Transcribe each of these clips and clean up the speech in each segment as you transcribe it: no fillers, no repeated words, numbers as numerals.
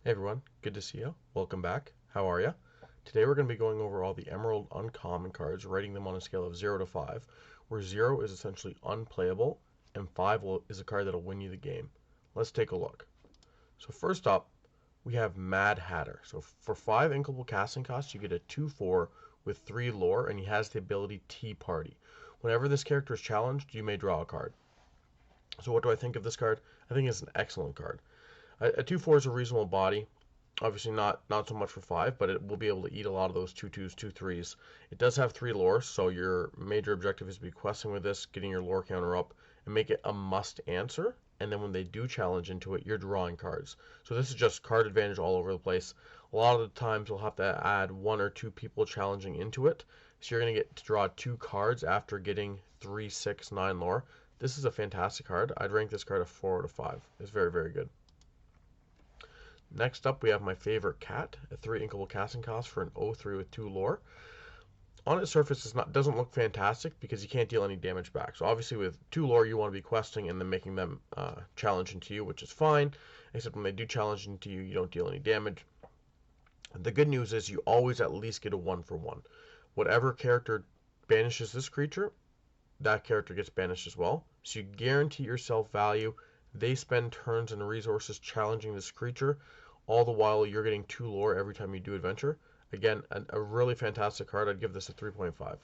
Hey everyone, good to see you. Welcome back. How are you? Today we're going to be going over all the Emerald Uncommon cards, rating them on a scale of 0 to 5, where 0 is essentially unplayable and 5 is a card that'll win you the game. Let's take a look. So first up, we have Mad Hatter. So for 5 inkable casting costs, you get a 2/4 with 3 lore, and he has the ability Tea Party. Whenever this character is challenged, you may draw a card. So what do I think of this card? I think it's an excellent card. A 2/4 is a reasonable body. Obviously not so much for 5, but it will be able to eat a lot of those 2/2s, 2/3s. It does have 3 lore, so your major objective is to be questing with this, getting your lore counter up, and make it a must answer. And then when they do challenge into it, you're drawing cards. So this is just card advantage all over the place. A lot of the times you'll have to add 1 or 2 people challenging into it. So you're going to get to draw 2 cards after getting 3, 6, 9 lore. This is a fantastic card. I'd rank this card a 4 out of 5. It's very, very good. Next up, we have my favorite cat, a 3 inkable casting cost for an 0/3 with 2 lore. On its surface, it doesn't look fantastic because you can't deal any damage back. So obviously with 2 lore, you want to be questing and then making them challenge into you, which is fine, except when they do challenge into you, you don't deal any damage. The good news is you always at least get a 1-for-1. Whatever character banishes this creature, that character gets banished as well. So you guarantee yourself value. They spend turns and resources challenging this creature, all the while you're getting 2 lore every time you do adventure. Again, a really fantastic card. I'd give this a 3.5.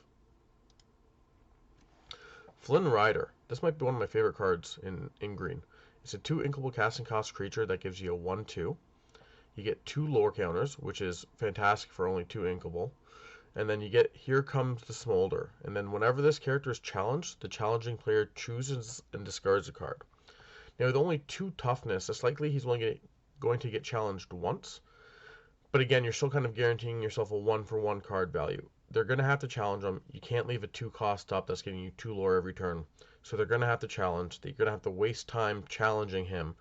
Flynn Rider. This might be one of my favorite cards in green. It's a 2 inkable casting cost creature that gives you a 1/2. You get 2 lore counters, which is fantastic for only 2 inkable. And then you get Here Comes the Smolder. And then whenever this character is challenged, the challenging player chooses and discards a card. Now with only 2 toughness, it's likely he's only going to get challenged once. But again, you're still kind of guaranteeing yourself a 1-for-1 card value. They're going to have to challenge him. You can't leave a 2 cost up that's getting you 2 lore every turn. So they're going to have to challenge. You're going to have to waste time challenging him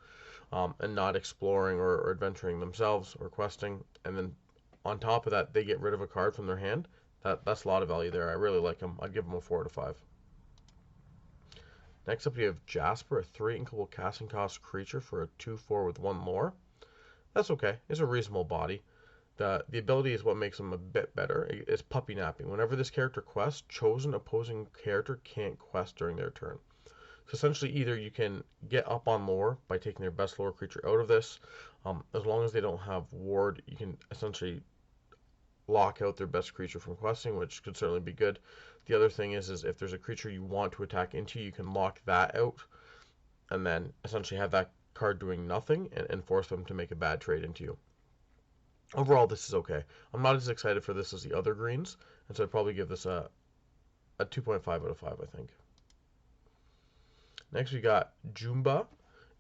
and not exploring or adventuring themselves or questing. And then on top of that, they get rid of a card from their hand. That's a lot of value there. I really like him. I'd give him a 4 out of 5. Next up, we have Jasper, a 3 inkable casting cost creature for a 2/4 with 1 lore. That's okay. It's a reasonable body. The ability is what makes him a bit better. It's puppy napping. Whenever this character quests, chosen opposing character can't quest during their turn. So essentially, either you can get up on lore by taking their best lore creature out of this. As long as they don't have ward, you can essentially lock out their best creature from questing, which could certainly be good. The other thing is if there's a creature you want to attack into, you can lock that out and then essentially have that card doing nothing and force them to make a bad trade into you. Overall, this is okay. I'm not as excited for this as the other greens, and so I'd probably give this a 2.5 out of 5, I think. Next, we got Jumba.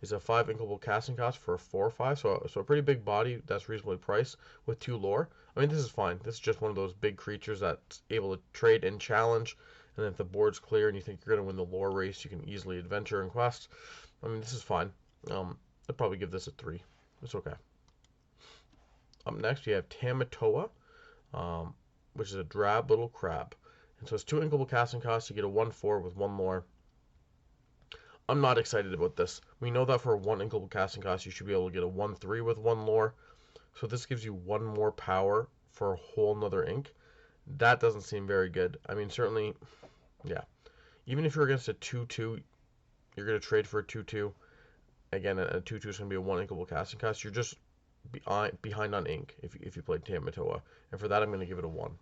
Is a 5 inkable casting cost for a 4/5, so a pretty big body that's reasonably priced with 2 lore. I mean, this is fine. This is just one of those big creatures that's able to trade and challenge, and if the board's clear and you think you're going to win the lore race, you can easily adventure and quest. I mean, this is fine. I'd probably give this a 3. It's okay. Up next, we have Tamatoa, which is a drab little crab. And so it's 2 inkable casting costs. You get a 1/4 with 1 lore. I'm not excited about this. We know that for a 1 inkable casting cost, you should be able to get a 1/3 with 1 lore. So this gives you 1 more power for a whole nother ink. That doesn't seem very good. I mean, certainly, yeah. Even if you're against a 2/2, you're going to trade for a 2/2. Again, a 2/2 is going to be a 1 inkable casting cost. You're just behind on ink if you played Tamatoa. And for that, I'm going to give it a 1.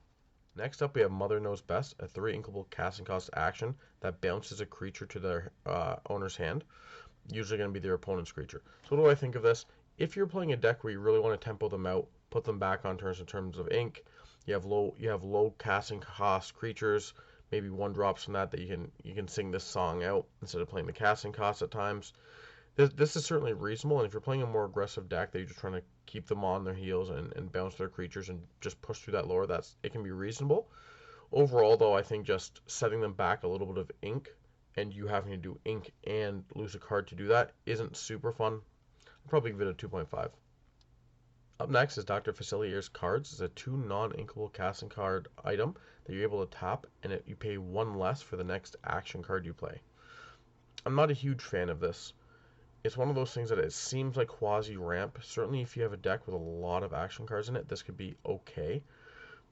Next up, we have Mother Knows Best, a 3 inkable casting cost action that bounces a creature to their owner's hand. Usually going to be their opponent's creature. So what do I think of this? If you're playing a deck where you really want to tempo them out, put them back on turns in terms of ink, you have low casting cost creatures, maybe 1-drops from that you can sing this song out instead of playing the casting cost at times. This is certainly reasonable, and if you're playing a more aggressive deck that you're just trying to keep them on their heels and bounce their creatures and just push through that lore, it can be reasonable. Overall, though, I think just setting them back a little bit of ink and you having to do ink and lose a card to do that isn't super fun. I'd probably give it a 2.5. Up next is Dr. Facilier's Cards. It's a 2 non-inkable casting card item that you're able to tap, and you pay 1 less for the next action card you play. I'm not a huge fan of this. It's one of those things that it seems like quasi ramp. Certainly, if you have a deck with a lot of action cards in it, this could be okay.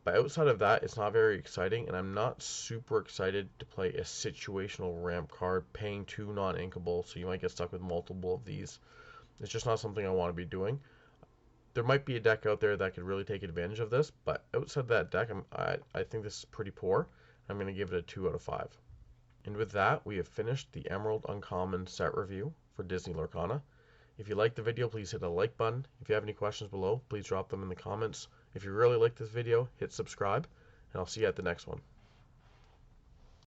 But outside of that, it's not very exciting, and I'm not super excited to play a situational ramp card, paying 2 non-inkable, so you might get stuck with multiple of these. It's just not something I want to be doing. There might be a deck out there that could really take advantage of this, but outside that deck, I think this is pretty poor. I'm going to give it a 2 out of 5. And with that, we have finished the Emerald Uncommon set review for Disney Lorcana. If you liked the video, please hit the like button. If you have any questions below, please drop them in the comments. If you really like this video, hit subscribe, and I'll see you at the next one.